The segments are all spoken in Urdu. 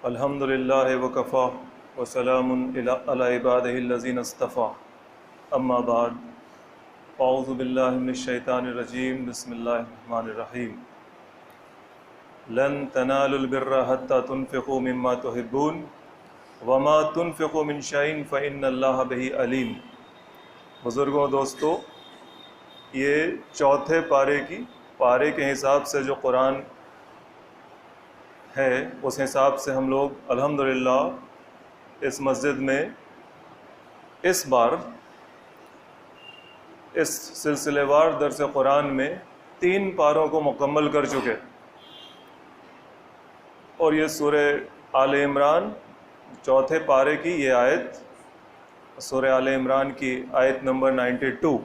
الحمد للہ وکفا وسلام علی عبادہ الذین اصطفیٰ اما بعد اعوذ باللہ من الشیطان الرجیم بسم اللہ الرحمن الرحیم لن تنالوا البر حتى تنفقوا مما تحبون وما تنفقوا من شیء فإن اللہ بہ علیم۔ بزرگوں دوستو، یہ چوتھے پارے کے حساب سے جو قرآن ہے، اس حساب سے ہم لوگ الحمدللہ اس مسجد میں اس بار اس سلسلے وار درس قرآن میں 3 پاروں کو مکمل کر چکے، اور یہ سورہ آل عمران چوتھے پارے کی یہ آیت، سورہ آل عمران کی آیت نمبر 92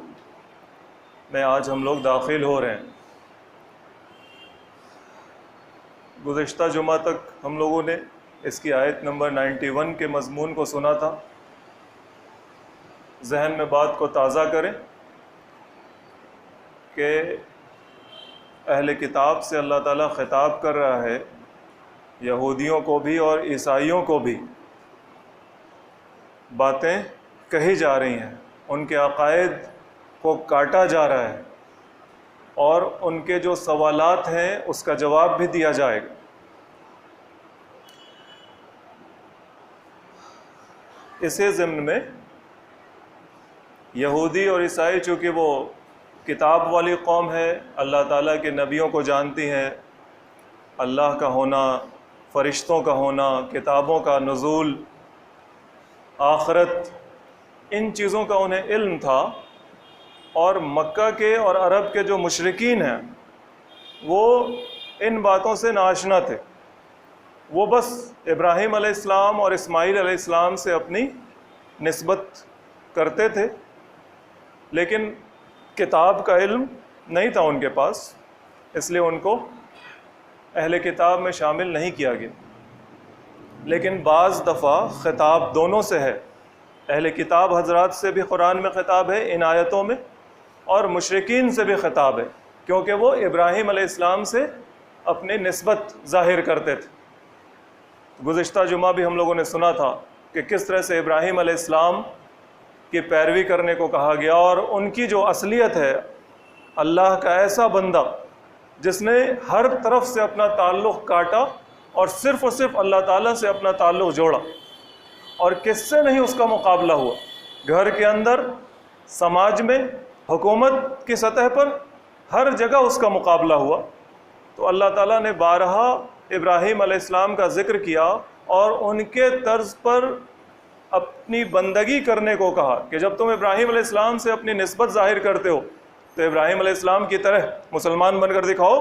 میں آج ہم لوگ داخل ہو رہے ہیں۔ گزشتہ جمعہ تک ہم لوگوں نے اس کی آیت نمبر 91 کے مضمون کو سنا تھا۔ ذہن میں بات کو تازہ کریں کہ اہل کتاب سے اللہ تعالیٰ خطاب کر رہا ہے، یہودیوں کو بھی اور عیسائیوں کو بھی باتیں کہی جا رہی ہیں، ان کے عقائد کو کاٹا جا رہا ہے، اور ان کے جو سوالات ہیں اس کا جواب بھی دیا جائے گا۔ اسی ضمن میں یہودی اور عیسائی چونکہ وہ کتاب والی قوم ہے، اللہ تعالیٰ کے نبیوں کو جانتی ہیں، اللہ کا ہونا، فرشتوں کا ہونا، کتابوں کا نزول، آخرت، ان چیزوں کا انہیں علم تھا، اور مکہ کے اور عرب کے جو مشرکین ہیں وہ ان باتوں سے ناآشنا تھے۔ وہ بس ابراہیم علیہ السلام اور اسماعیل علیہ السلام سے اپنی نسبت کرتے تھے، لیکن کتاب کا علم نہیں تھا ان کے پاس، اس لیے ان کو اہل کتاب میں شامل نہیں کیا گیا۔ لیکن بعض دفعہ خطاب دونوں سے ہے، اہل کتاب حضرات سے بھی قرآن میں خطاب ہے ان آیتوں میں، اور مشرکین سے بھی خطاب ہے، کیونکہ وہ ابراہیم علیہ السلام سے اپنی نسبت ظاہر کرتے تھے۔ گزشتہ جمعہ بھی ہم لوگوں نے سنا تھا کہ کس طرح سے ابراہیم علیہ السلام کی پیروی کرنے کو کہا گیا، اور ان کی جو اصلیت ہے، اللہ کا ایسا بندہ جس نے ہر طرف سے اپنا تعلق کاٹا اور صرف اللہ تعالیٰ سے اپنا تعلق جوڑا، اور کس سے نہیں اس کا مقابلہ ہوا، گھر کے اندر، سماج میں، حکومت کی سطح پر، ہر جگہ اس کا مقابلہ ہوا۔ تو اللہ تعالیٰ نے بارہا ابراہیم علیہ السلام کا ذکر کیا اور ان کے طرز پر اپنی بندگی کرنے کو کہا کہ جب تم ابراہیم علیہ السلام سے اپنی نسبت ظاہر کرتے ہو تو ابراہیم علیہ السلام کی طرح مسلمان بن کر دکھاؤ۔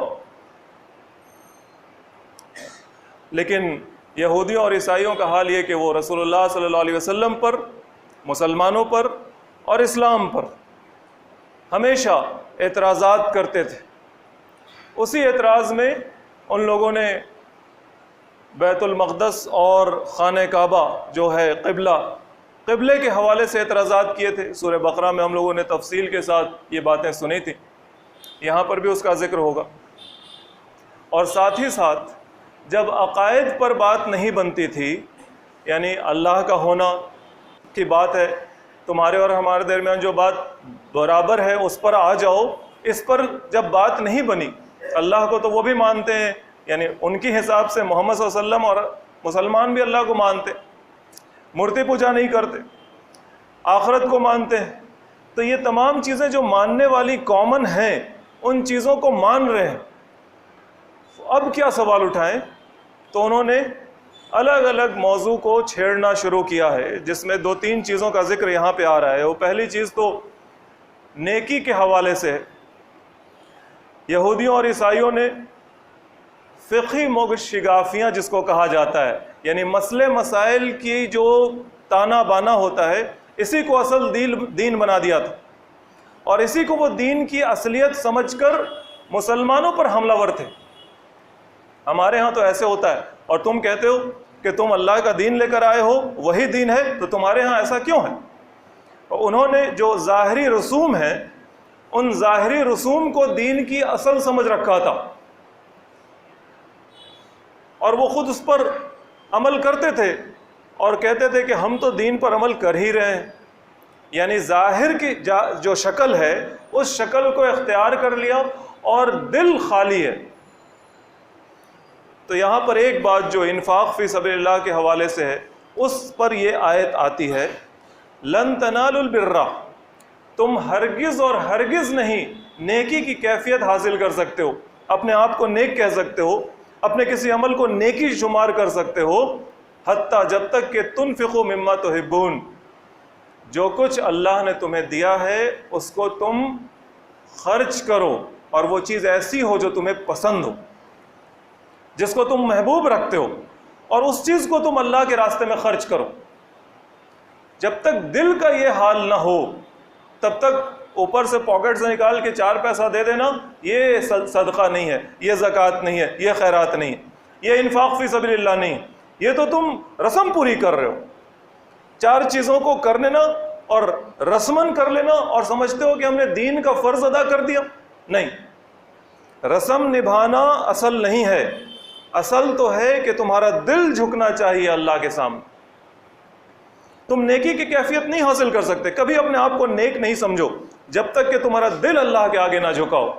لیکن یہودیوں اور عیسائیوں کا حال یہ کہ وہ رسول اللہ صلی اللہ علیہ وسلم پر، مسلمانوں پر اور اسلام پر ہمیشہ اعتراضات کرتے تھے۔ اسی اعتراض میں ان لوگوں نے بیت المقدس اور خانہ کعبہ جو ہے قبلے کے حوالے سے اعتراضات کیے تھے۔ سورہ بقرہ میں ہم لوگوں نے تفصیل کے ساتھ یہ باتیں سنی تھیں، یہاں پر بھی اس کا ذکر ہوگا۔ اور ساتھ ہی ساتھ جب عقائد پر بات نہیں بنتی تھی، یعنی اللہ کا ہونا کی بات ہے، تمہارے اور ہمارے درمیان جو بات برابر ہے اس پر آ جاؤ، اس پر جب بات نہیں بنی، اللہ کو تو وہ بھی مانتے ہیں، یعنی ان کی حساب سے محمد صلی اللہ علیہ وسلم اور مسلمان بھی اللہ کو مانتے، مورتی پوجا نہیں کرتے، آخرت کو مانتے ہیں، تو یہ تمام چیزیں جو ماننے والی کامن ہیں ان چیزوں کو مان رہے ہیں، اب کیا سوال اٹھائیں؟ تو انہوں نے الگ الگ موضوع کو چھیڑنا شروع کیا ہے، جس میں 2-3 چیزوں کا ذکر یہاں پہ آ رہا ہے۔ وہ پہلی چیز تو نیکی کے حوالے سے ہے۔ یہودیوں اور عیسائیوں نے فقہی شگافیاں جس کو کہا جاتا ہے، یعنی مسئلے مسائل کی جو تانا بانا ہوتا ہے، اسی کو اصل دین بنا دیا تھا، اور اسی کو وہ دین کی اصلیت سمجھ کر مسلمانوں پر حملہ ور تھے۔ ہمارے ہاں تو ایسے ہوتا ہے، اور تم کہتے ہو کہ تم اللہ کا دین لے کر آئے ہو، وہی دین ہے، تو تمہارے ہاں ایسا کیوں ہے؟ اور انہوں نے جو ظاہری رسوم ہیں، ان ظاہری رسوم کو دین کی اصل سمجھ رکھا تھا، اور وہ خود اس پر عمل کرتے تھے اور کہتے تھے کہ ہم تو دین پر عمل کر ہی رہے ہیں، یعنی ظاہر کی جو شکل ہے اس شکل کو اختیار کر لیا اور دل خالی ہے۔ تو یہاں پر ایک بات جو انفاق فی سبیل اللہ کے حوالے سے ہے، اس پر یہ آیت آتی ہے، لن تنالوا البر، تم ہرگز اور ہرگز نہیں نیکی کی کیفیت حاصل کر سکتے ہو، اپنے آپ کو نیک کہہ سکتے ہو، اپنے کسی عمل کو نیکی شمار کر سکتے ہو، حتیٰ جب تک کہ تنفقوا مما تحبون، جو کچھ اللہ نے تمہیں دیا ہے اس کو تم خرچ کرو، اور وہ چیز ایسی ہو جو تمہیں پسند ہو، جس کو تم محبوب رکھتے ہو، اور اس چیز کو تم اللہ کے راستے میں خرچ کرو۔ جب تک دل کا یہ حال نہ ہو تب تک اوپر سے پاکٹ سے نکال کے 4 پیسہ دے دینا یہ صدقہ نہیں ہے، یہ زکوٰۃ نہیں ہے، یہ خیرات نہیں ہے، یہ انفاق فی سبیل اللہ نہیں، یہ تو تم رسم پوری کر رہے ہو۔ 4 چیزوں کو کر لینا اور رسمن کر لینا اور سمجھتے ہو کہ ہم نے دین کا فرض ادا کر دیا، نہیں، رسم نبھانا اصل نہیں ہے، اصل تو ہے کہ تمہارا دل جھکنا چاہیے اللہ کے سامنے۔ تم نیکی کی کیفیت نہیں حاصل کر سکتے، کبھی اپنے آپ کو نیک نہیں سمجھو جب تک کہ تمہارا دل اللہ کے آگے نہ جھکا ہو،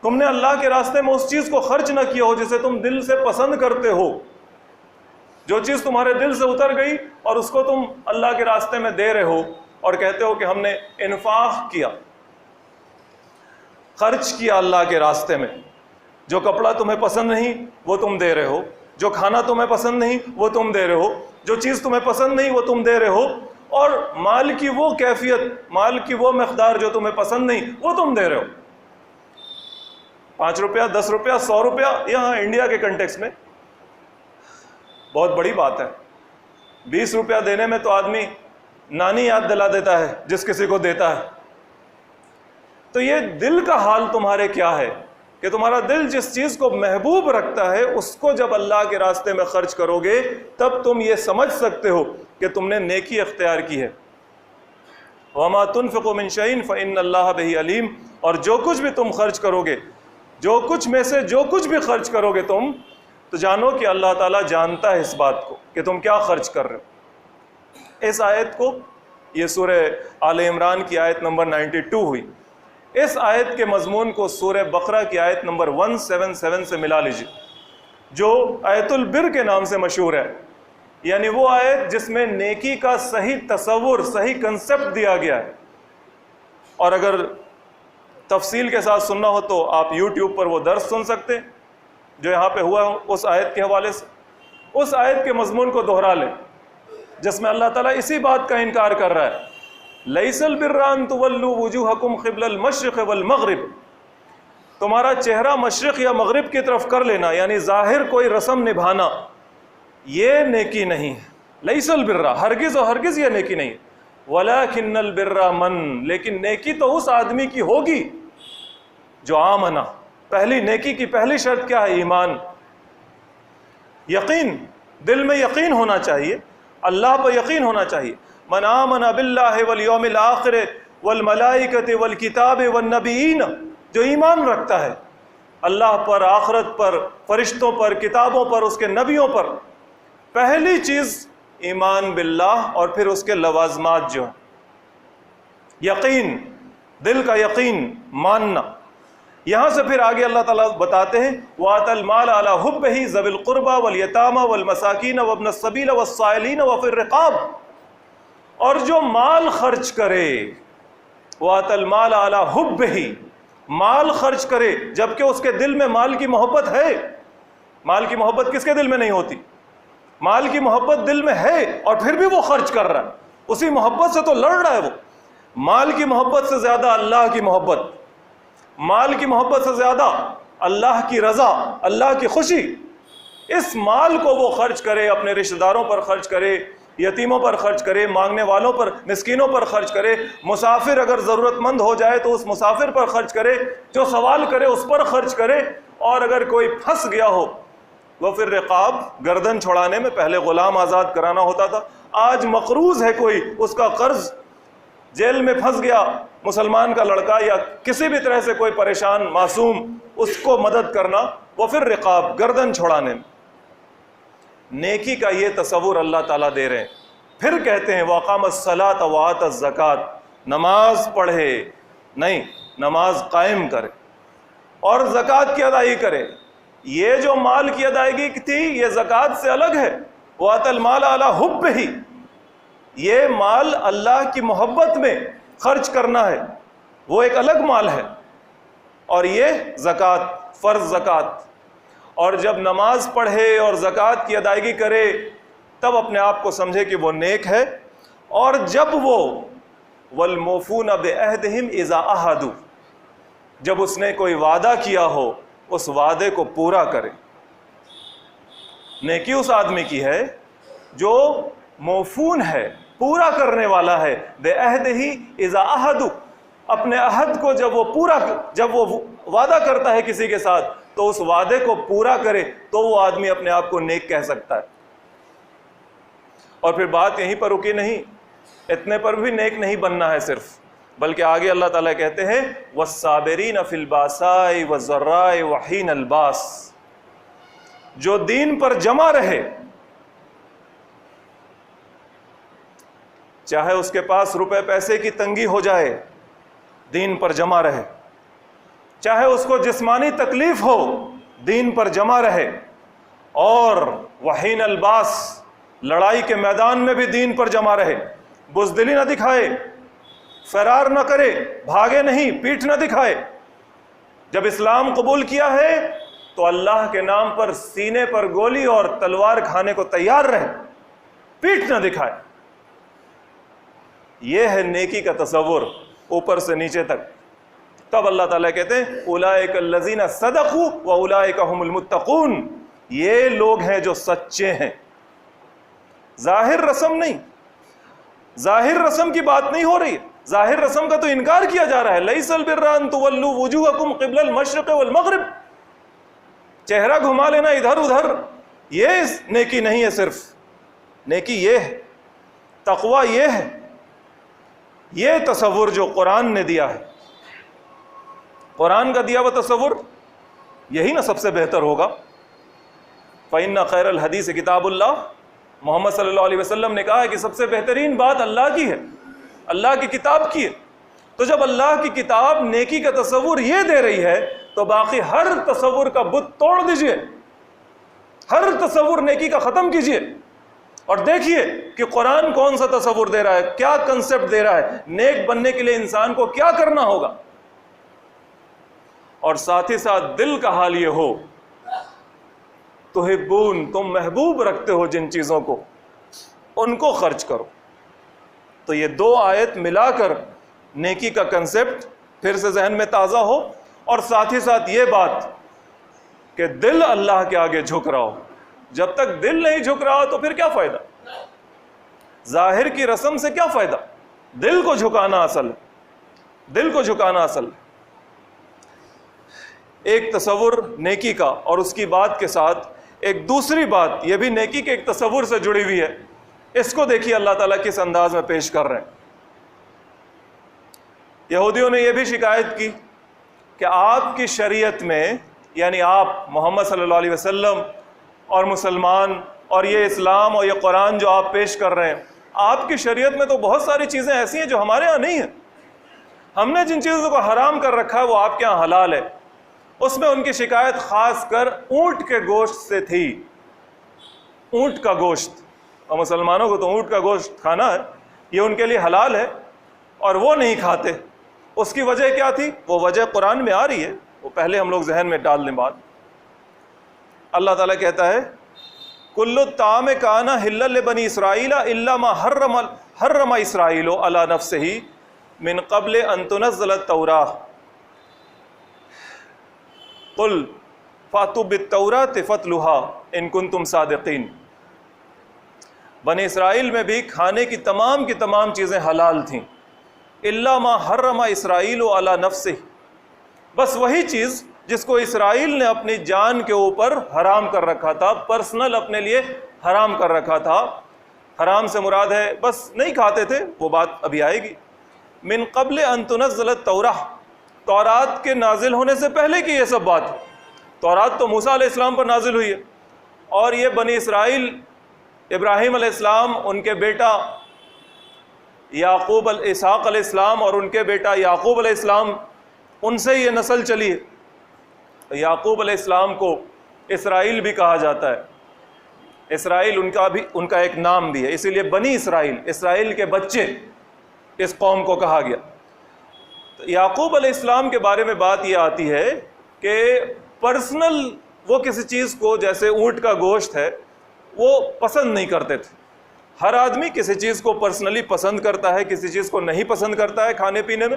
تم نے اللہ کے راستے میں اس چیز کو خرچ نہ کیا ہو جسے تم دل سے پسند کرتے ہو، جو چیز تمہارے دل سے اتر گئی اور اس کو تم اللہ کے راستے میں دے رہے ہو اور کہتے ہو کہ ہم نے انفاق کیا، خرچ کیا اللہ کے راستے میں۔ جو کپڑا تمہیں پسند نہیں وہ تم دے رہے ہو، جو کھانا تمہیں پسند نہیں وہ تم دے رہے ہو، جو چیز تمہیں پسند نہیں وہ تم دے رہے ہو، اور مال کی وہ کیفیت، مال کی وہ مقدار جو تمہیں پسند نہیں وہ تم دے رہے ہو۔ 5 روپیہ، 10 روپیہ، 100 روپیہ، یہاں انڈیا کے کنٹیکس میں بہت بڑی بات ہے۔ 20 روپیہ دینے میں تو آدمی نانی یاد دلا دیتا ہے جس کسی کو دیتا ہے۔ تو یہ دل کا حال تمہارے کیا ہے کہ تمہارا دل جس چیز کو محبوب رکھتا ہے اس کو جب اللہ کے راستے میں خرچ کرو گے تب تم یہ سمجھ سکتے ہو کہ تم نے نیکی اختیار کی ہے۔ وَمَا تُنْفِقُوا مِنْ شَيْءٍ فَإِنَّ اللَّهَ بِهِ عَلِيمٌ، اور جو کچھ بھی تم خرچ کرو گے، جو کچھ میں سے جو کچھ بھی خرچ کرو گے تم، تو جانو کہ اللہ تعالیٰ جانتا ہے اس بات کو کہ تم کیا خرچ کر رہے ہو۔ اس آیت کو، یہ سورہ آل عمران کی آیت نمبر 92 ہوئی، اس آیت کے مضمون کو سورہ بقرہ کی آیت نمبر 177 سے ملا لیجیے، جو آیت البر کے نام سے مشہور ہے، یعنی وہ آیت جس میں نیکی کا صحیح تصور، صحیح کنسپٹ دیا گیا ہے۔ اور اگر تفصیل کے ساتھ سننا ہو تو آپ یوٹیوب پر وہ درس سن سکتے جو یہاں پہ ہوا اس آیت کے حوالے سے۔ اس آیت کے مضمون کو دہرا لیں جس میں اللہ تعالیٰ اسی بات کا انکار کر رہا ہے، لیس البر ان تولوا وجوہکم قبل المشرق والمغرب، تمہارا چہرہ مشرق یا مغرب کی طرف کر لینا، یعنی ظاہر کوئی رسم نبھانا، یہ نیکی نہیں ہے۔ لیس البر، ہرگز اور ہرگز یہ نیکی نہیں ہے۔ ولکن البر من، لیکن نیکی تو اس آدمی کی ہوگی جو آمنا، پہلی نیکی کی پہلی شرط کیا ہے؟ ایمان، یقین، دل میں یقین ہونا چاہیے، اللہ پر یقین ہونا چاہیے۔ من آمن باللہ والیوم الآخر والملائکۃ والکتاب والنبیین، جو ایمان رکھتا ہے اللہ پر، آخرت پر، فرشتوں پر، کتابوں پر، اس کے نبیوں پر، پہلی چیز ایمان باللہ اور پھر اس کے لوازمات جو ہیں، یقین، دل کا یقین، ماننا۔ یہاں سے پھر آگے اللہ تعالیٰ بتاتے ہیں وَآتَى الْمَالَ عَلَى حُبِّهِ ذَوِي الْقُرْبَى وَالْيَتَامَى وَالْمَسَاكِينَ وَابْنَ السَّبِيلِ وَالسَّائِلِينَ وَفِي الرِّقَابِ، اور جو مال خرچ کرے، وَآتَى الْمَالَ عَلَى حُبِّهِ، مال خرچ کرے جبکہ اس کے دل میں مال کی محبت ہے۔ مال کی محبت کس کے دل میں نہیں ہوتی؟ مال کی محبت دل میں ہے اور پھر بھی وہ خرچ کر رہا ہے، اسی محبت سے تو لڑ رہا ہے وہ۔ مال کی محبت سے زیادہ اللہ کی محبت، مال کی محبت سے زیادہ اللہ کی رضا، اللہ کی خوشی، اس مال کو وہ خرچ کرے، اپنے رشتہ داروں پر خرچ کرے، یتیموں پر خرچ کرے، مانگنے والوں پر، مسکینوں پر خرچ کرے، مسافر اگر ضرورت مند ہو جائے تو اس مسافر پر خرچ کرے، جو سوال کرے اس پر خرچ کرے، اور اگر کوئی پھنس گیا ہو وہ پھر رقاب، گردن چھڑانے میں پہلے غلام آزاد کرانا ہوتا تھا، آج مقروض ہے کوئی، اس کا قرض، جیل میں پھنس گیا مسلمان کا لڑکا یا کسی بھی طرح سے کوئی پریشان معصوم، اس کو مدد کرنا، وہ پھر رقاب، گردن چھڑانے میں۔ نیکی کا یہ تصور اللہ تعالیٰ دے رہے ہیں۔ پھر کہتے ہیں وَأَقَامَ الصَّلَاةَ وَآتَى الزَّكَاةَ، نماز پڑھے نہیں، نماز قائم کرے اور زکوٰۃ کی ادائیگی کرے۔ یہ جو مال کی ادائیگی تھی یہ زکوٰۃ سے الگ ہے۔ وَآتَى الْمَالَ عَلَىٰ حُبِّهِ، یہ مال اللہ کی محبت میں خرچ کرنا ہے، وہ ایک الگ مال ہے، اور یہ زکوٰۃ، فرض زکوٰۃ۔ اور جب نماز پڑھے اور زکوٰۃ کی ادائیگی کرے تب اپنے آپ کو سمجھے کہ وہ نیک ہے، اور جب وہ وَالْمُوفُونَ بِعَهْدِهِمْ إِذَا عَاهَدُوا، جب اس نے کوئی وعدہ کیا ہو اس وعدے کو پورا کرے۔ نیکی اس آدمی کی ہے جو موفون ہے، پورا کرنے والا ہے، بِعَهْدِهِ إِذَا عَاهَدُوا، اپنے عہد کو جب وہ وعدہ کرتا ہے کسی کے ساتھ تو اس وعدے کو پورا کرے تو وہ آدمی اپنے آپ کو نیک کہہ سکتا ہے۔ اور پھر بات یہیں پر رکی نہیں، اتنے پر بھی نیک نہیں بننا ہے صرف، بلکہ آگے اللہ تعالیٰ کہتے ہیں وَالصَّابِرِينَ فِي الْبَأْسَاءِ وَالضَّرَّاءِ وَحِينَ الْبَأْسِ، جو دین پر جمع رہے، چاہے اس کے پاس روپے پیسے کی تنگی ہو جائے، دین پر جمع رہے، چاہے اس کو جسمانی تکلیف ہو، دین پر جمع رہے، اور وحین الباس، لڑائی کے میدان میں بھی دین پر جمع رہے، بزدلی نہ دکھائے، فرار نہ کرے، بھاگے نہیں، پیٹھ نہ دکھائے۔ جب اسلام قبول کیا ہے تو اللہ کے نام پر سینے پر گولی اور تلوار کھانے کو تیار رہے، پیٹھ نہ دکھائے۔ یہ ہے نیکی کا تصور اوپر سے نیچے تک۔ تب اللہ تعالیٰ کہتے ہیں اولئک الذین صدقوا واولئک هم المتقون، یہ لوگ ہیں جو سچے ہیں۔ ظاہر رسم نہیں، ظاہر رسم کی بات نہیں ہو رہی ہے، ظاہر رسم کا تو انکار کیا جا رہا ہے۔ لیس البر ان تولوا وجوہکم قبل المشرق والمغرب، چہرہ گھما لینا ادھر ادھر یہ نیکی نہیں ہے، صرف نیکی یہ ہے، تقوی یہ ہے، یہ تصور جو قرآن نے دیا ہے، قرآن کا دیا ہوا تصور یہی نا سب سے بہتر ہوگا۔ فَإِنَّ خَيْرَ الْحَدِيثِ کتاب اللہ، محمد صلی اللہ علیہ وسلم نے کہا ہے کہ سب سے بہترین بات اللہ کی ہے، اللہ کی کتاب کی ہے۔ تو جب اللہ کی کتاب نیکی کا تصور یہ دے رہی ہے تو باقی ہر تصور کا بت توڑ دیجئے، ہر تصور نیکی کا ختم کیجئے، اور دیکھیے کہ قرآن کون سا تصور دے رہا ہے، کیا کنسپٹ دے رہا ہے، نیک بننے کے لیے انسان کو کیا کرنا ہوگا۔ اور ساتھ ہی ساتھ دل کا حال یہ ہو، تحبون، تم محبوب رکھتے ہو جن چیزوں کو، ان کو خرچ کرو۔ تو یہ دو آیت ملا کر نیکی کا کنسپٹ پھر سے ذہن میں تازہ ہو، اور ساتھ ہی ساتھ یہ بات کہ دل اللہ کے آگے جھک رہا ہو۔ جب تک دل نہیں جھک رہا تو پھر کیا فائدہ، ظاہر کی رسم سے کیا فائدہ، دل کو جھکانا اصل ہے، دل کو جھکانا اصل ہے۔ ایک تصور نیکی کا، اور اس کی بات کے ساتھ ایک دوسری بات یہ بھی نیکی کے ایک تصور سے جڑی ہوئی ہے، اس کو دیکھیے اللہ تعالیٰ کس انداز میں پیش کر رہے ہیں۔ یہودیوں نے یہ بھی شکایت کی کہ آپ کی شریعت میں، یعنی آپ محمد صلی اللہ علیہ وسلم اور مسلمان اور یہ اسلام اور یہ قرآن جو آپ پیش کر رہے ہیں، آپ کی شریعت میں تو بہت ساری چیزیں ایسی ہیں جو ہمارے ہاں نہیں ہیں، ہم نے جن چیزوں کو حرام کر رکھا ہے وہ آپ کے ہاں حلال ہے۔ اس میں ان کی شکایت خاص کر اونٹ کے گوشت سے تھی، اونٹ کا گوشت، اور مسلمانوں کو تو اونٹ کا گوشت کھانا ہے، یہ ان کے لیے حلال ہے اور وہ نہیں کھاتے۔ اس کی وجہ کیا تھی؟ وہ وجہ قرآن میں آ رہی ہے، وہ پہلے ہم لوگ ذہن میں ڈال لیں بات۔ اللہ تعالیٰ کہتا ہے کل الطعام کان حلا لبنی اسرائیل الا ما حرم اسرائیل علی نفسہ من قبل ان تنزل التوراۃ قل فاتوا بالتوراۃ فاتلوها ان کنتم صادقین۔ بنی اسرائیل میں بھی کھانے کی تمام چیزیں حلال تھیں، الا ما حرم اسرائیل علی نفسہ، بس وہی چیز جس کو اسرائیل نے اپنی جان کے اوپر حرام کر رکھا تھا، پرسنل اپنے لیے حرام کر رکھا تھا۔ حرام سے مراد ہے بس نہیں کھاتے تھے، وہ بات ابھی آئے گی۔ من قبل ان تنزل التوراۃ، تورات کے نازل ہونے سے پہلے کی یہ سب بات۔ تورات تو موسیٰ علیہ السلام پر نازل ہوئی ہے، اور یہ بنی اسرائیل ابراہیم علیہ السلام، ان کے بیٹا یعقوب اسحاق علیہ السلام اور ان کے بیٹا یعقوب علیہ السلام، ان سے یہ نسل چلی ہے۔ یعقوب علیہ السلام کو اسرائیل بھی کہا جاتا ہے، اسرائیل ان کا ایک نام بھی ہے، اسی لیے بنی اسرائیل، اسرائیل کے بچے اس قوم کو کہا گیا۔ تو یعقوب علیہ السلام کے بارے میں بات یہ آتی ہے کہ پرسنل وہ کسی چیز کو، جیسے اونٹ کا گوشت ہے، وہ پسند نہیں کرتے تھے۔ ہر آدمی کسی چیز کو پرسنلی پسند کرتا ہے، کسی چیز کو نہیں پسند کرتا ہے، کھانے پینے میں،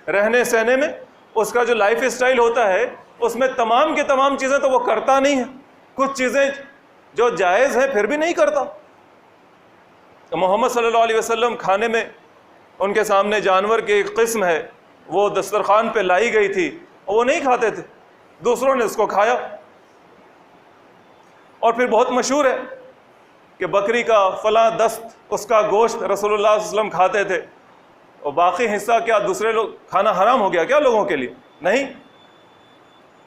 رہنے سہنے میں، اس کا جو لائف اسٹائل ہوتا ہے اس میں تمام کی تمام چیزیں تو وہ کرتا نہیں ہے، کچھ چیزیں جو جائز ہیں پھر بھی نہیں کرتا۔ محمد صلی اللہ علیہ وسلم کھانے میں ان کے سامنے جانور کی ایک قسم ہے، وہ دسترخوان پہ لائی گئی تھی، وہ نہیں کھاتے تھے، دوسروں نے اس کو کھایا۔ اور پھر بہت مشہور ہے کہ بکری کا فلاں دست، اس کا گوشت رسول اللہ صلی اللہ علیہ وسلم کھاتے تھے، اور باقی حصہ کیا دوسرے لوگ کھانا حرام ہو گیا کیا لوگوں کے لیے؟ نہیں۔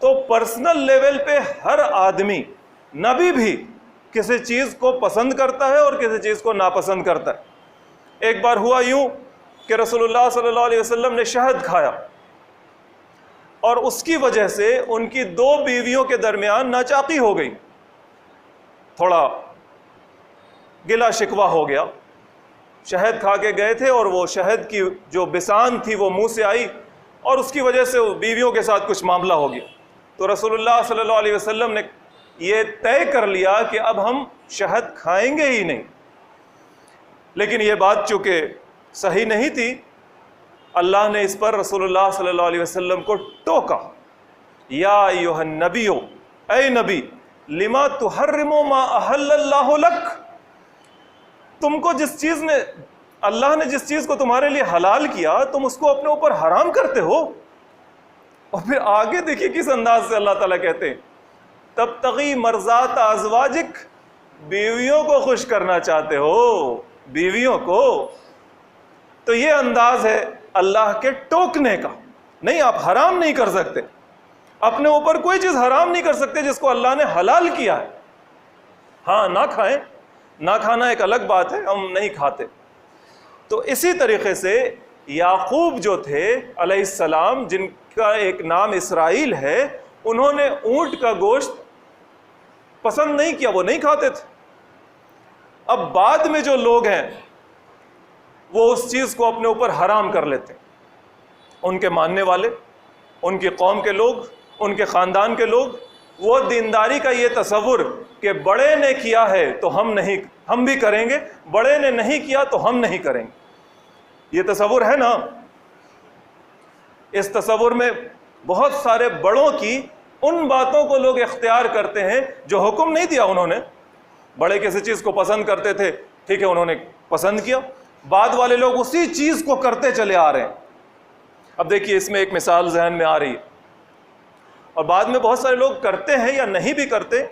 تو پرسنل لیول پہ ہر آدمی، نبی بھی کسی چیز کو پسند کرتا ہے اور کسی چیز کو ناپسند کرتا ہے۔ ایک بار ہوا یوں کہ رسول اللہ صلی اللہ علیہ وسلم نے شہد کھایا، اور اس کی وجہ سے ان کی 2 بیویوں کے درمیان ناچاقی ہو گئی، تھوڑا گلا شکوہ ہو گیا۔ شہد کھا کے گئے تھے اور وہ شہد کی جو بسان تھی وہ منہ سے آئی، اور اس کی وجہ سے بیویوں کے ساتھ کچھ معاملہ ہو گیا۔ تو رسول اللہ صلی اللہ علیہ وسلم نے یہ طے کر لیا کہ اب ہم شہد کھائیں گے ہی نہیں۔ لیکن یہ بات چونکہ صحیح نہیں تھی، اللہ نے اس پر رسول اللہ صلی اللہ علیہ وسلم کو ٹوکا، یا ایھا النبی، اے نبی، لما تحرم ما احل اللہ لک، تم کو جس چیز نے، اللہ نے جس چیز کو تمہارے لیے حلال کیا، تم اس کو اپنے اوپر حرام کرتے ہو۔ اور پھر آگے دیکھیے کس انداز سے اللہ تعالیٰ کہتے ہیں، تبتغی مرضات ازواجک، بیویوں کو خوش کرنا چاہتے ہو، بیویوں کو۔ تو یہ انداز ہے اللہ کے ٹوکنے کا، نہیں آپ حرام نہیں کر سکتے، اپنے اوپر کوئی چیز حرام نہیں کر سکتے جس کو اللہ نے حلال کیا ہے۔ ہاں نہ کھائیں، نہ کھانا ایک الگ بات ہے، ہم نہیں کھاتے۔ تو اسی طریقے سے یعقوب جو تھے علیہ السلام، جن کا ایک نام اسرائیل ہے، انہوں نے اونٹ کا گوشت پسند نہیں کیا، وہ نہیں کھاتے تھے۔ اب بعد میں جو لوگ ہیں وہ اس چیز کو اپنے اوپر حرام کر لیتے ہیں، ان کے ماننے والے، ان کی قوم کے لوگ، ان کے خاندان کے لوگ، وہ دینداری کا یہ تصور کہ بڑے نے کیا ہے تو ہم بھی کریں گے، بڑے نے نہیں کیا تو ہم نہیں کریں گے، یہ تصور ہے نا۔ اس تصور میں بہت سارے بڑوں کی ان باتوں کو لوگ اختیار کرتے ہیں جو حکم نہیں دیا انہوں نے۔ بڑے کسی چیز کو پسند کرتے تھے، ٹھیک ہے انہوں نے پسند کیا، بعد والے لوگ اسی چیز کو کرتے چلے آ رہے ہیں۔ اب دیکھیے اس میں ایک مثال ذہن میں آ رہی ہے، اور بعد میں بہت سارے لوگ کرتے ہیں یا نہیں بھی کرتے۔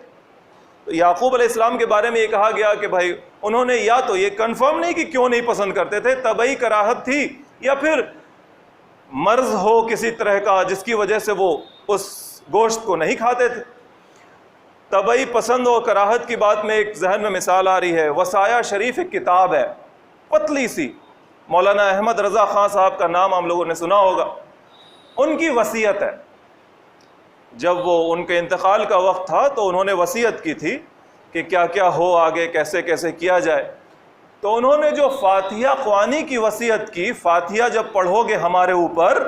یعقوب علیہ السلام کے بارے میں یہ کہا گیا کہ بھائی انہوں نے یا تو یہ کنفرم نہیں کہ کیوں نہیں پسند کرتے تھے، طبعی کراہت تھی، یا پھر مرض ہو کسی طرح کا جس کی وجہ سے وہ اس گوشت کو نہیں کھاتے تھے۔ طبعی پسند و کراہت کی بات میں ایک ذہن میں مثال آ رہی ہے، وصایا شریف ایک کتاب ہے پتلی سی، مولانا احمد رضا خان صاحب کا نام ہم لوگوں نے سنا ہوگا۔ ان کی وصیت ہے، جب وہ ان کے انتقال کا وقت تھا تو انہوں نے وصیت کی تھی کہ کیا کیا ہو آگے، کیسے کیسے کیا جائے۔ تو انہوں نے جو فاتحہ خوانی کی وصیت کی، فاتحہ جب پڑھو گے ہمارے اوپر،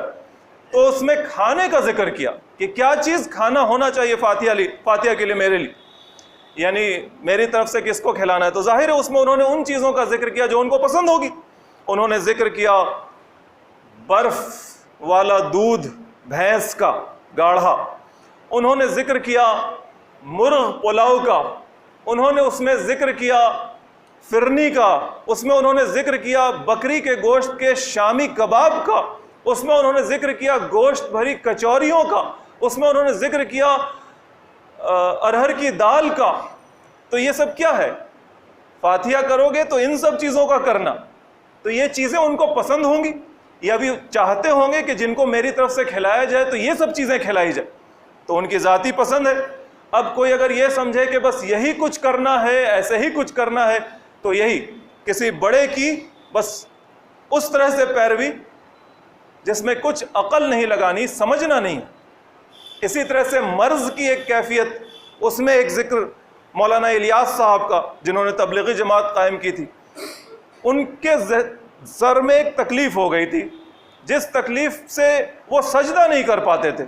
تو اس میں کھانے کا ذکر کیا کہ کیا چیز کھانا ہونا چاہیے فاتحہ کے لیے میرے لیے، یعنی میری طرف سے کس کو کھلانا ہے۔ تو ظاہر ہے اس میں انہوں نے ان چیزوں کا ذکر کیا جو ان کو پسند ہوگی۔ انہوں نے ذکر کیا برف والا دودھ بھینس کا گاڑھا، انہوں نے ذکر کیا مرغ پلاؤ کا، انہوں نے اس میں ذکر کیا فرنی کا، اس میں انہوں نے ذکر کیا بکری کے گوشت کے شامی کباب کا، اس میں انہوں نے ذکر کیا گوشت بھری کچوریوں کا، اس میں انہوں نے ذکر کیا ارہر کی دال کا۔ تو یہ سب کیا ہے؟ فاتحہ کرو گے تو ان سب چیزوں کا کرنا۔ تو یہ چیزیں ان کو پسند ہوں گی، یا بھی چاہتے ہوں گے کہ جن کو میری طرف سے کھلایا جائے تو یہ سب چیزیں کھلائی جائے، تو ان کی ذاتی پسند ہے۔ اب کوئی اگر یہ سمجھے کہ بس یہی کچھ کرنا ہے، ایسے ہی کچھ کرنا ہے، تو یہی کسی بڑے کی بس اس طرح سے پیروی جس میں کچھ عقل نہیں لگانی، سمجھنا نہیں۔ اسی طرح سے مرض کی ایک کیفیت، اس میں ایک ذکر مولانا الیاس صاحب کا، جنہوں نے تبلیغی جماعت قائم کی تھی، ان کے سر میں ایک تکلیف ہو گئی تھی، جس تکلیف سے وہ سجدہ نہیں کر پاتے تھے،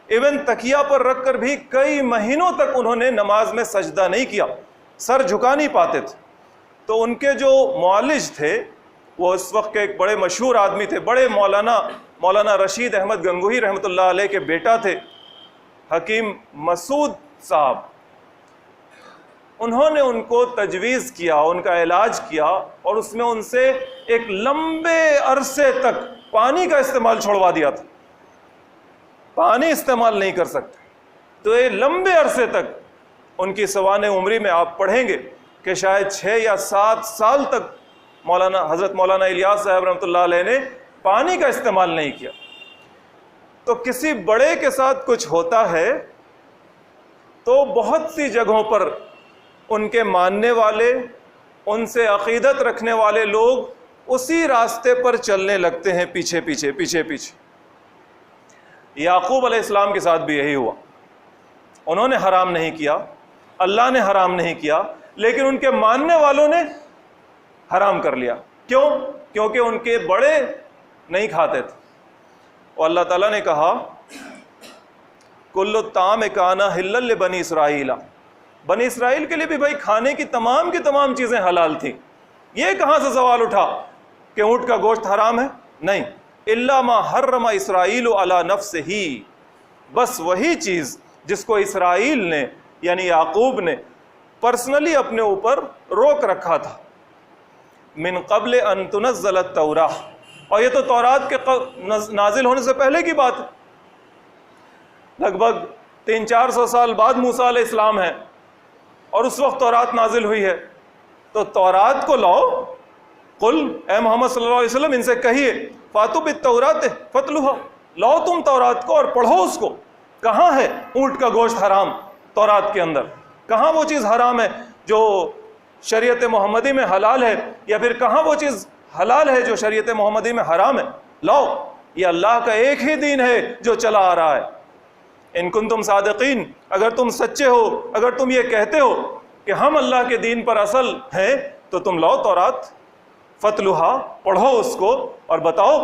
ایون تکیہ پر رکھ کر بھی کئی مہینوں تک انہوں نے نماز میں سجدہ نہیں کیا، سر جھکا نہیں پاتے تھے۔ تو ان کے جو معالج تھے، وہ اس وقت کے ایک بڑے مشہور آدمی تھے، بڑے مولانا رشید احمد گنگوہی رحمۃ اللہ علیہ کے بیٹا تھے، حکیم مسعود صاحب۔ انہوں نے ان کو تجویز کیا، ان کا علاج کیا، اور اس میں ان سے ایک لمبے عرصے تک پانی کا استعمال چھوڑوا دیا تھا، پانی استعمال نہیں کر سکتے۔ تو یہ لمبے عرصے تک ان کی سوانح عمری میں آپ پڑھیں گے کہ شاید 6 یا 7 سال تک حضرت مولانا الیاس صاحب رحمۃ اللہ علیہ نے پانی کا استعمال نہیں کیا۔ تو کسی بڑے کے ساتھ کچھ ہوتا ہے تو بہت سی جگہوں پر ان کے ماننے والے، ان سے عقیدت رکھنے والے لوگ اسی راستے پر چلنے لگتے ہیں، پیچھے پیچھے۔ یعقوب علیہ السلام کے ساتھ بھی یہی ہوا، انہوں نے حرام نہیں کیا، اللہ نے حرام نہیں کیا، لیکن ان کے ماننے والوں نے حرام کر لیا۔ کیوں؟ کیونکہ ان کے بڑے نہیں کھاتے تھے، اور اللہ تعالیٰ نے کہا کل الطعام کان حلا لبنی اسرائیل، بنی اسرائیل کے لیے بھی بھائی کھانے کی تمام چیزیں حلال تھیں۔ یہ کہاں سے سوال اٹھا کہ اونٹ کا گوشت حرام ہے؟ نہیں، الا ما حرم اسرائیل علی نفسہ، بس وہی چیز جس کو اسرائیل نے یعنی یعقوب نے پرسنلی اپنے اوپر روک رکھا تھا، من قبل ان تنزل التوراہ، اور یہ تو تورات کے نازل ہونے سے پہلے کی بات ہے، لگ بھگ 300-400 سال بعد موسیٰ علیہ السلام ہیں، اور اس وقت تورات نازل ہوئی ہے۔ تو تورات کو لاؤ، قل، اے محمد صلی اللہ علیہ وسلم ان سے کہیے، فاتوا بالتوراۃ فاتلوها، لاؤ تم تورات کو اور پڑھو اس کو۔ کہاں ہے اونٹ کا گوشت حرام تورات کے اندر؟ کہاں وہ چیز حرام ہے جو شریعت محمدی میں حلال ہے، یا پھر کہاں وہ چیز حلال ہے جو شریعت محمدی میں حرام ہے؟ لاؤ، یہ اللہ کا ایک ہی دین ہے جو چلا آ رہا ہے۔ ان کنتم صادقین، اگر تم سچے ہو، اگر تم یہ کہتے ہو کہ ہم اللہ کے دین پر اصل ہیں، تو تم لاؤ تورات، فتلوہا، پڑھو اس کو اور بتاؤ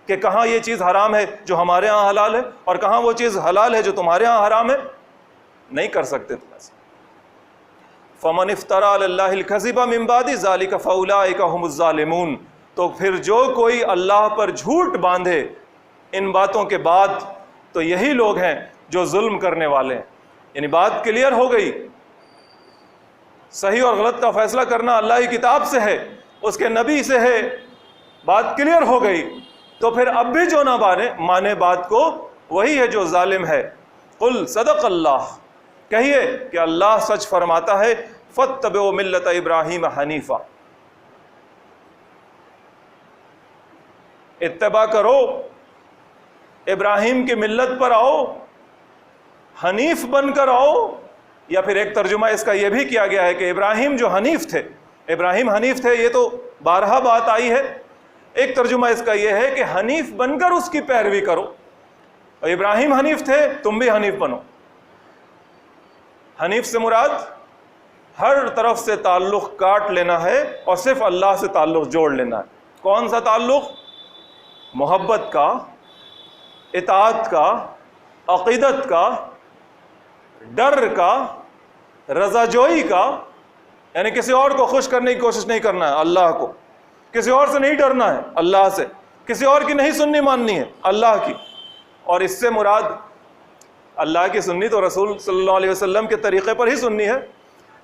کہ کہاں یہ چیز حرام ہے جو ہمارے ہاں حلال ہے، اور کہاں وہ چیز حلال ہے جو تمہارے ہاں حرام ہے۔ نہیں کر سکتے تم ایسا۔ فمن افترى علی اللہ الکذب من بعد ذلک فاولئک هم الظالمون، تو پھر جو کوئی اللہ پر جھوٹ باندھے ان باتوں کے بعد، تو یہی لوگ ہیں جو ظلم کرنے والے ہیں۔ یعنی بات کلیئر ہو گئی، صحیح اور غلط کا فیصلہ کرنا اللہ کی کتاب سے ہے، اس کے نبی سے ہے، بات کلیئر ہو گئی، تو پھر اب بھی جو نہ مانے بات کو، وہی ہے جو ظالم ہے۔ قل صدق اللہ، کہیے کہ اللہ سچ فرماتا ہے، فاتبعوا ملت ابراہیم حنیفا، اتباع کرو، ابراہیم کی ملت پر آؤ، حنیف بن کر آؤ۔ یا پھر ایک ترجمہ اس کا یہ بھی کیا گیا ہے کہ ابراہیم جو حنیف تھے، ابراہیم حنیف تھے، یہ تو بارہا بات آئی ہے۔ ایک ترجمہ اس کا یہ ہے کہ حنیف بن کر اس کی پیروی کرو، اور ابراہیم حنیف تھے، تم بھی حنیف بنو۔ حنیف سے مراد ہر طرف سے تعلق کاٹ لینا ہے اور صرف اللہ سے تعلق جوڑ لینا ہے۔ کون سا تعلق؟ محبت کا، اطاعت کا، عقیدت کا، ڈر کا، رضا جوئی کا، یعنی کسی اور کو خوش کرنے کی کوشش نہیں کرنا ہے، اللہ کو، کسی اور سے نہیں ڈرنا ہے، اللہ سے، کسی اور کی نہیں سننی ماننی ہے، اللہ کی۔ اور اس سے مراد اللہ کی سننی تو رسول صلی اللہ علیہ وسلم کے طریقے پر ہی سننی ہے۔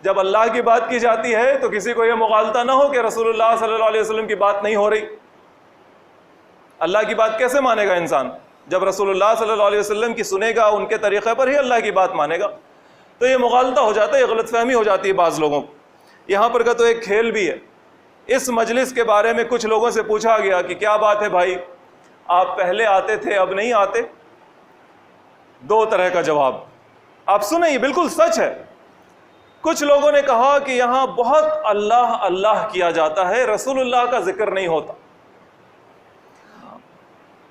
جب اللہ کی بات کی جاتی ہے تو کسی کو یہ مغالطہ نہ ہو کہ رسول اللہ صلی اللہ علیہ وسلم کی بات نہیں ہو رہی۔ اللہ کی بات کیسے مانے گا انسان؟ جب رسول اللہ صلی اللہ علیہ وسلم کی سنے گا، ان کے طریقے پر ہی اللہ کی بات مانے گا۔ تو یہ مغالطہ ہو جاتا ہے، یہ غلط فہمی ہو جاتی ہے بعض لوگوں کو۔ یہاں پر کا تو ایک کھیل بھی ہے۔ اس مجلس کے بارے میں کچھ لوگوں سے پوچھا گیا کہ کیا بات ہے بھائی، آپ پہلے آتے تھے اب نہیں آتے؟ دو طرح کا جواب۔ آپ سنیں، یہ بالکل سچ ہے. کچھ لوگوں نے کہا کہ یہاں بہت اللہ اللہ کیا جاتا ہے، رسول اللہ کا ذکر نہیں ہوتا.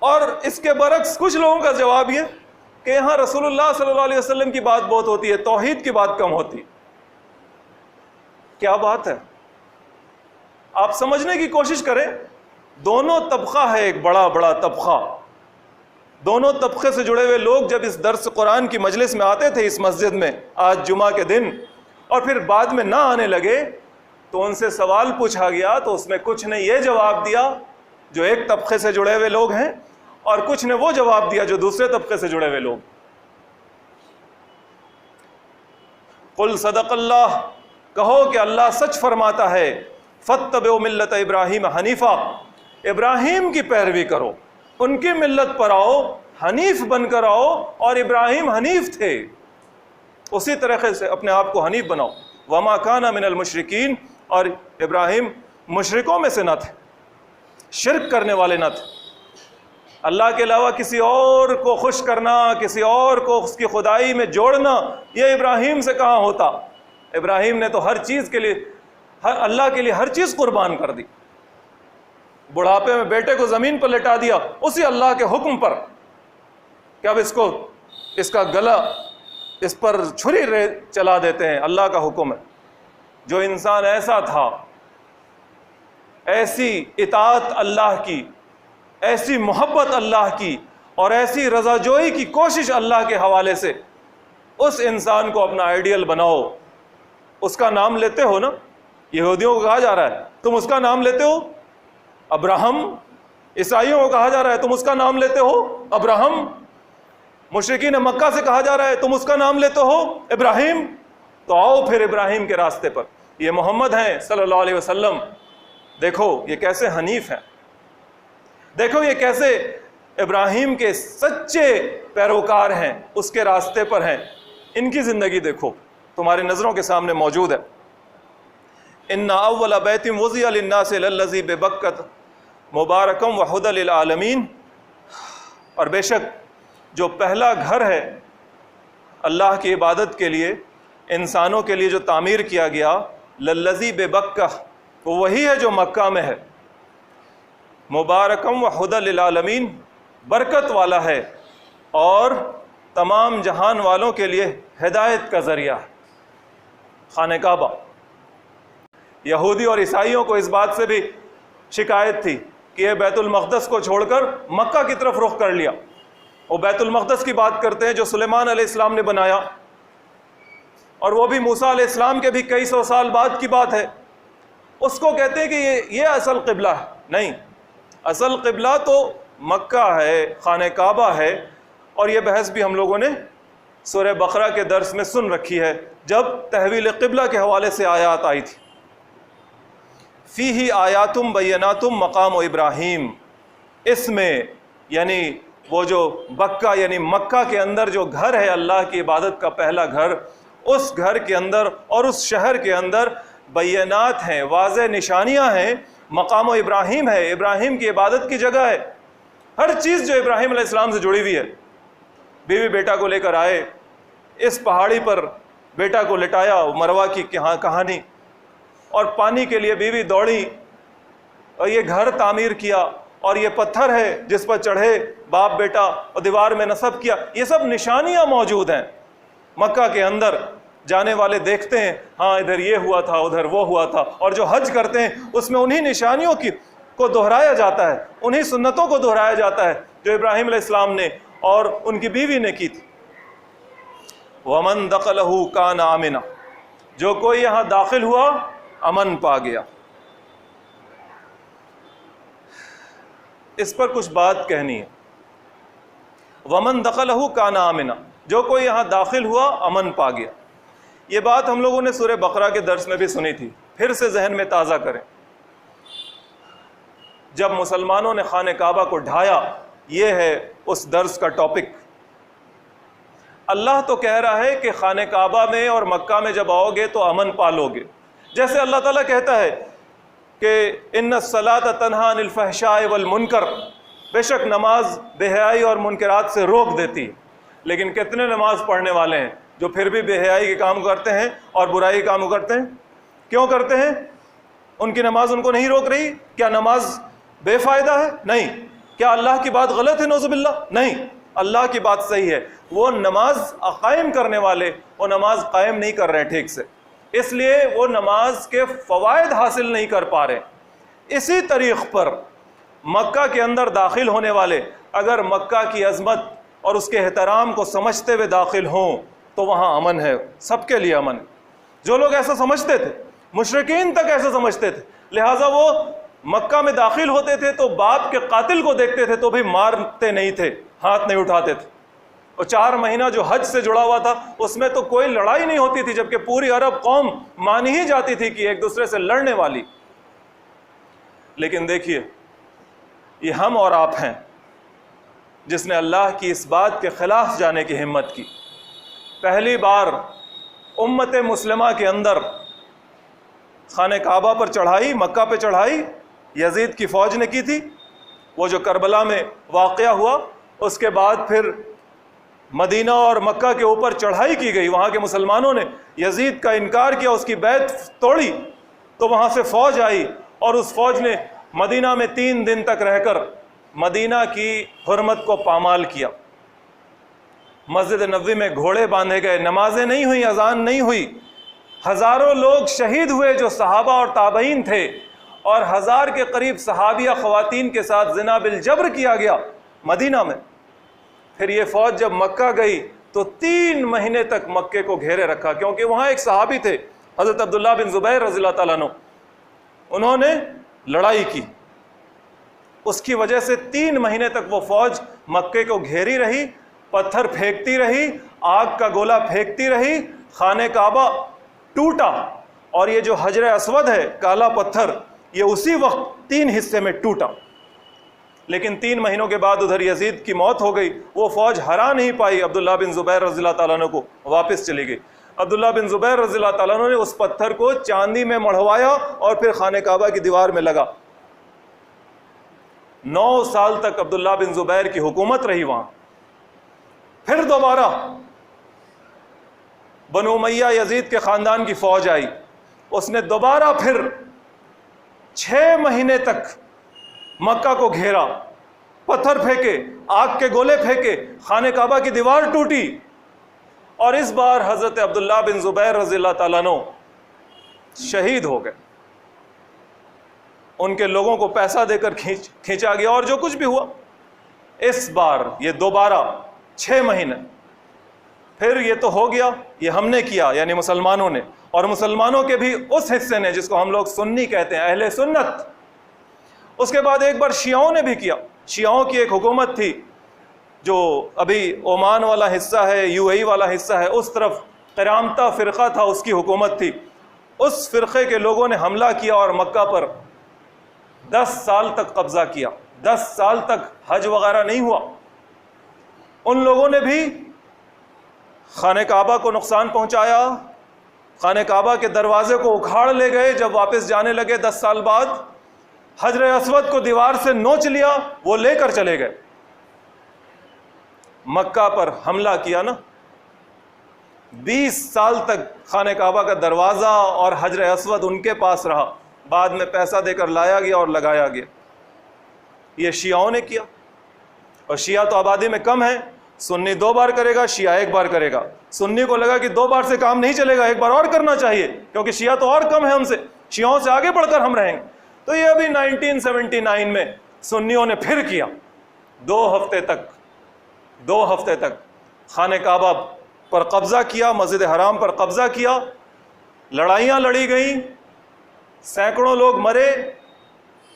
اور اس کے برعکس کچھ لوگوں کا جواب یہ کہ یہاں رسول اللہ صلی اللہ علیہ وسلم کی بات بہت ہوتی ہے، توحید کی بات کم ہوتی ہے. کیا بات ہے؟ آپ سمجھنے کی کوشش کریں. دونوں طبقہ ہے، ایک بڑا بڑا طبقہ. دونوں طبقے سے جڑے ہوئے لوگ جب اس درس قرآن کی مجلس میں آتے تھے اس مسجد میں آج جمعہ کے دن، اور پھر بعد میں نہ آنے لگے تو ان سے سوال پوچھا گیا تو اس میں کچھ نے یہ جواب دیا جو ایک طبقے سے جڑے ہوئے لوگ ہیں، اور کچھ نے وہ جواب دیا جو دوسرے طبقے سے جڑے ہوئے لوگ. قل صدق اللہ، کہو کہ اللہ سچ فرماتا ہے. فاتبعوا ملت ابراہیم حنیفہ، ابراہیم کی پیروی کرو، ان کی ملت پر آؤ، حنیف بن کر آؤ. اور ابراہیم حنیف تھے، اسی طریقے سے اپنے آپ کو حنیف بناؤ. وما کان من المشرکین، اور ابراہیم مشرکوں میں سے نہ تھے، شرک کرنے والے نہ تھے. اللہ کے علاوہ کسی اور کو خوش کرنا، کسی اور کو اس کی خدائی میں جوڑنا، یہ ابراہیم سے کہاں ہوتا. ابراہیم نے تو ہر چیز کے لیے، اللہ کے لیے ہر چیز قربان کر دی. بڑھاپے میں بیٹے کو زمین پر لٹا دیا اسی اللہ کے حکم پر کہ اب اس کا گلا، اس پر چھری چلا دیتے ہیں. اللہ کا حکم ہے. جو انسان ایسا تھا، ایسی اطاعت اللہ کی، ایسی محبت اللہ کی، اور ایسی رضا جوئی کی کوشش اللہ کے حوالے سے، اس انسان کو اپنا آئیڈیل بناؤ. اس کا نام لیتے ہو نا، یہودیوں کو کہا جا رہا ہے تم اس کا نام لیتے ہو ابراہم. عیسائیوں کو کہا جا رہا ہے تم اس کا نام لیتے ہو ابراہم. مشرکین مکہ سے کہا جا رہا ہے تم اس کا نام لیتے ہو ابراہیم. تو آؤ پھر ابراہیم کے راستے پر. یہ محمد ہیں صلی اللہ علیہ وسلم. دیکھو یہ کیسے حنیف ہیں، دیکھو یہ کیسے ابراہیم کے سچے پیروکار ہیں، اس کے راستے پر ہیں. ان کی زندگی دیکھو، تمہاری نظروں کے سامنے موجود ہے. ان اول بیت وضع للناس للذی ببکۃ مبارکا وہدی للعالمین، اور بے شک جو پہلا گھر ہے اللہ کی عبادت کے لیے، انسانوں کے لیے جو تعمیر کیا گیا، للذی ببکہ، وہ وہی ہے جو مکہ میں ہے. مبارکم وہدی للعالمین، برکت والا ہے اور تمام جہان والوں کے لیے ہدایت کا ذریعہ ہے. خانہ کعبہ. یہودی اور عیسائیوں کو اس بات سے بھی شکایت تھی کہ یہ بیت المقدس کو چھوڑ کر مکہ کی طرف رخ کر لیا. وہ بیت المقدس کی بات کرتے ہیں جو سلیمان علیہ السلام نے بنایا، اور وہ بھی موسیٰ علیہ السلام کے بھی کئی سو سال بعد کی بات ہے. اس کو کہتے ہیں کہ یہ اصل قبلہ ہے. نہیں، اصل قبلہ تو مکہ ہے، خانہ کعبہ ہے. اور یہ بحث بھی ہم لوگوں نے سورہ بقرہ کے درس میں سن رکھی ہے جب تحویل قبلہ کے حوالے سے آیات آئی تھی. فیہ آیاتم بیناتم مقام ابراہیم، اس میں یعنی وہ جو بکہ یعنی مکہ کے اندر جو گھر ہے اللہ کی عبادت کا پہلا گھر، اس گھر کے اندر اور اس شہر کے اندر بینات ہیں، واضح نشانیاں ہیں. مقام ابراہیم ہے، ابراہیم کی عبادت کی جگہ ہے. ہر چیز جو ابراہیم علیہ السلام سے جڑی ہوئی ہے. بیوی بیٹا کو لے کر آئے، اس پہاڑی پر بیٹا کو لٹایا، مروا کی کہانی. اور پانی کے لیے بیوی دوڑی، اور یہ گھر تعمیر کیا، اور یہ پتھر ہے جس پر چڑھے باپ بیٹا اور دیوار میں نصب کیا. یہ سب نشانیاں موجود ہیں مکہ کے اندر. جانے والے دیکھتے ہیں ہاں ادھر یہ ہوا تھا، ادھر وہ ہوا تھا. اور جو حج کرتے ہیں اس میں انہی نشانیوں کو دہرایا جاتا ہے، انہی سنتوں کو دہرایا جاتا ہے جو ابراہیم علیہ السلام نے اور ان کی بیوی نے کی تھی. وَمَن دَخَلَهُ كَانَ آمِنًا، جو کوئی یہاں داخل ہوا امن پا گیا. اس پر کچھ بات کہنی ہے. وَمَن دَخَلَهُ كَانَ آمِنًا، جو کوئی یہاں داخل ہوا امن پا گیا. یہ بات ہم لوگوں نے سورہ بقرہ کے درس میں بھی سنی تھی، پھر سے ذہن میں تازہ کریں. جب مسلمانوں نے خانہ کعبہ کو ڈھایا، یہ ہے اس درس کا ٹاپک. اللہ تو کہہ رہا ہے کہ خانہ کعبہ میں اور مکہ میں جب آؤ گے تو امن پالو گے. جیسے اللہ تعالیٰ کہتا ہے کہ ان الصلاۃ تنہی عن الفحشاء والمنکر، بے شک نماز بے حیائی اور منکرات سے روک دیتی. لیکن کتنے نماز پڑھنے والے ہیں جو پھر بھی بے حیائی کے کام کرتے ہیں اور برائی کے کام کرتے ہیں. کیوں کرتے ہیں؟ ان کی نماز ان کو نہیں روک رہی. کیا نماز بے فائدہ ہے؟ نہیں. کیا اللہ کی بات غلط ہے؟ نعوذ باللہ. نہیں، اللہ کی بات صحیح ہے. وہ نماز قائم کرنے والے وہ نماز قائم نہیں کر رہے ٹھیک سے، اس لیے وہ نماز کے فوائد حاصل نہیں کر پا رہے. اسی طریق پر مکہ کے اندر داخل ہونے والے اگر مکہ کی عظمت اور اس کے احترام کو سمجھتے ہوئے داخل ہوں تو وہاں امن ہے، سب کے لیے امن ہے. جو لوگ ایسا سمجھتے تھے، مشرکین تک ایسا سمجھتے تھے، لہٰذا وہ مکہ میں داخل ہوتے تھے تو باپ کے قاتل کو دیکھتے تھے تو بھی مارتے نہیں تھے، ہاتھ نہیں اٹھاتے تھے. اور 4 مہینہ جو حج سے جڑا ہوا تھا اس میں تو کوئی لڑائی نہیں ہوتی تھی، جبکہ پوری عرب قوم مان ہی جاتی تھی کہ ایک دوسرے سے لڑنے والی. لیکن دیکھیے، یہ ہم اور آپ ہیں جس نے اللہ کی اس بات کے خلاف جانے کی ہمت کی. پہلی بار امت مسلمہ کے اندر خانہ کعبہ پر چڑھائی، مکہ پہ چڑھائی یزید کی فوج نے کی تھی. وہ جو کربلا میں واقعہ ہوا، اس کے بعد پھر مدینہ اور مکہ کے اوپر چڑھائی کی گئی. وہاں کے مسلمانوں نے یزید کا انکار کیا، اس کی بیعت توڑی، تو وہاں سے فوج آئی اور اس فوج نے مدینہ میں 3 دن تک رہ کر مدینہ کی حرمت کو پامال کیا. مسجد نبوی میں گھوڑے باندھے گئے، نمازیں نہیں ہوئی، اذان نہیں ہوئی. ہزاروں لوگ شہید ہوئے جو صحابہ اور تابعین تھے، اور 1000 کے قریب صحابیہ خواتین کے ساتھ زنا بالجبر کیا گیا مدینہ میں. پھر یہ فوج جب مکہ گئی تو 3 مہینے تک مکے کو گھیرے رکھا، کیونکہ وہاں ایک صحابی تھے حضرت عبداللہ بن زبیر رضی اللہ تعالیٰ عنہ، انہوں نے لڑائی کی. اس کی وجہ سے 3 مہینے تک وہ فوج مکے کو گھیری رہی، پتھر پھینکتی رہی، آگ کا گولا پھینکتی رہی. خانہ کعبہ ٹوٹا، اور یہ جو حجر اسود ہے کالا پتھر، یہ اسی وقت 3 حصے میں ٹوٹا. لیکن 3 مہینوں کے بعد ادھر یزید کی موت ہو گئی. وہ فوج ہرا نہیں پائی عبداللہ بن زبیر رضی اللہ تعالیٰ عنہ کو، واپس چلی گئی. عبداللہ بن زبیر رضی اللہ تعالیٰ عنہ نے اس پتھر کو چاندی میں مڑھوایا اور پھر خانہ کعبہ کی دیوار میں لگا. 9 سال تک عبداللہ بن زبیر کی حکومت رہی وہاں. پھر دوبارہ بنو امیہ یزید کے خاندان کی فوج آئی، اس نے دوبارہ پھر 6 مہینے تک مکہ کو گھیرا، پتھر پھینکے، آگ کے گولے پھینکے، خانہ کعبہ کی دیوار ٹوٹی. اور اس بار حضرت عبداللہ بن زبیر رضی اللہ تعالیٰ عنہ شہید ہو گئے. ان کے لوگوں کو پیسہ دے کر کھینچا گیا اور جو کچھ بھی ہوا. اس بار یہ دوبارہ 6 مہینے پھر یہ تو ہو گیا، یہ ہم نے کیا یعنی مسلمانوں نے، اور مسلمانوں کے بھی اس حصے نے جس کو ہم لوگ سنی کہتے ہیں، اہل سنت. اس کے بعد ایک بار شیعوں نے بھی کیا. شیعوں کی ایک حکومت تھی جو ابھی عمان والا حصہ ہے، UAE والا حصہ ہے، اس طرف قرامطہ فرقہ تھا، اس کی حکومت تھی. اس فرقے کے لوگوں نے حملہ کیا اور مکہ پر 10 سال تک قبضہ کیا. 10 سال تک حج وغیرہ نہیں ہوا. ان لوگوں نے بھی خانہ کعبہ کو نقصان پہنچایا، خانہ کعبہ کے دروازے کو اکھاڑ لے گئے. جب واپس جانے لگے 10 سال بعد، حجر اسود کو دیوار سے نوچ لیا، وہ لے کر چلے گئے. مکہ پر حملہ کیا نا، 20 سال تک خانہ کعبہ کا دروازہ اور حجر اسود ان کے پاس رہا. بعد میں پیسہ دے کر لایا گیا اور لگایا گیا. یہ شیعوں نے کیا. اور شیعہ تو آبادی میں کم ہے، سنی 2 بار کرے گا، شیعہ 1 بار کرے گا. سنی کو لگا کہ 2 بار سے کام نہیں چلے گا، 1 بار اور کرنا چاہیے، کیونکہ شیعہ تو اور کم ہے ہم سے، شیعوں سے آگے بڑھ کر ہم رہیں گے. تو یہ ابھی 1979 میں سنیوں نے پھر کیا. 2 ہفتے تک خانہ کعبہ پر قبضہ کیا، مسجد حرام پر قبضہ کیا. لڑائیاں لڑی گئیں، سینکڑوں لوگ مرے،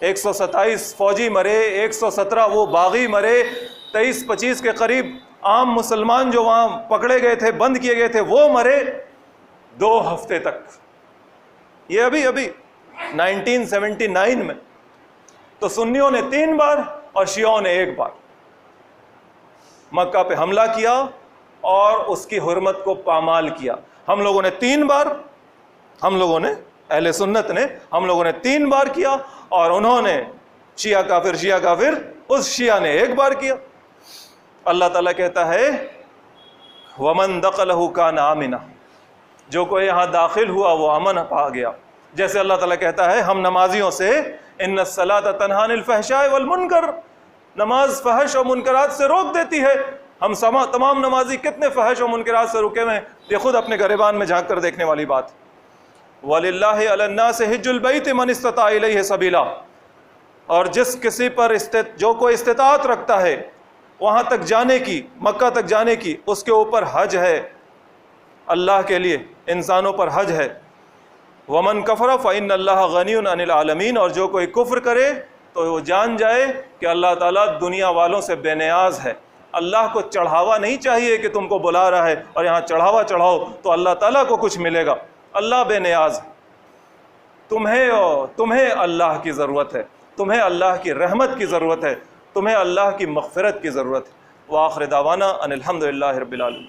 127 فوجی مرے، 117 وہ باغی مرے، 23-25 کے قریب عام مسلمان جو وہاں پکڑے گئے تھے، بند کیے گئے تھے، وہ مرے 2 ہفتے تک. یہ ابھی 1979 میں. تو سنیوں نے 3 بار اور شیعوں نے 1 بار مکہ پہ حملہ کیا اور اس کی حرمت کو پامال کیا. ہم لوگوں نے 3 بار، ہم لوگوں نے اہل سنت نے، ہم لوگوں نے 3 بار کیا، اور انہوں نے شیعہ کافر اس شیعہ نے 1 بار کیا. اللہ تعالیٰ کہتا ہے ومن دخلہ کان آمنا، جو کوئی یہاں داخل ہوا وہ امن پا گیا۔ جیسے اللہ تعالیٰ کہتا ہے ہم نمازیوں سے ان الصلاۃ تنہی عن الفحشاء والمنکر، نماز فحش اور منکرات سے روک دیتی ہے۔ ہم تمام نمازی کتنے فحش اور منکرات سے رکے ہوئے ہیں، یہ خود اپنے گریبان میں جھانک کر دیکھنے والی بات۔ وَلِلَّهِ عَلَى النَّاسِ حِجُّ الْبَيْتِ مَنِ اسْتَطَاعَ إِلَيْهِ سَبِيلًا، اور جس کسی پر جو کوئی استطاعت رکھتا ہے وہاں تک جانے کی، مکہ تک جانے کی، اس کے اوپر حج ہے، اللہ کے لیے انسانوں پر حج ہے۔ وَمَنْ كَفَرَ فَإِنَّ اللَّهَ غَنِيٌّ عَنِ الْعَالَمِينَ، اور جو کوئی کفر کرے تو وہ جان جائے کہ اللہ تعالیٰ دنیا والوں سے بے نیاز ہے۔ اللہ کو چڑھاوا نہیں چاہیے کہ تم کو بلا رہا ہے اور یہاں چڑھاوا چڑھاؤ تو اللہ تعالیٰ کو کچھ ملے گا، اللہ بے نیاز ہے۔ تمہیں اللہ کی ضرورت ہے، تمہیں اللہ کی رحمت کی ضرورت ہے، تمہیں اللہ کی مغفرت کی ضرورت ہے۔ وآخر دعوانا ان الحمد للہ رب العالمین۔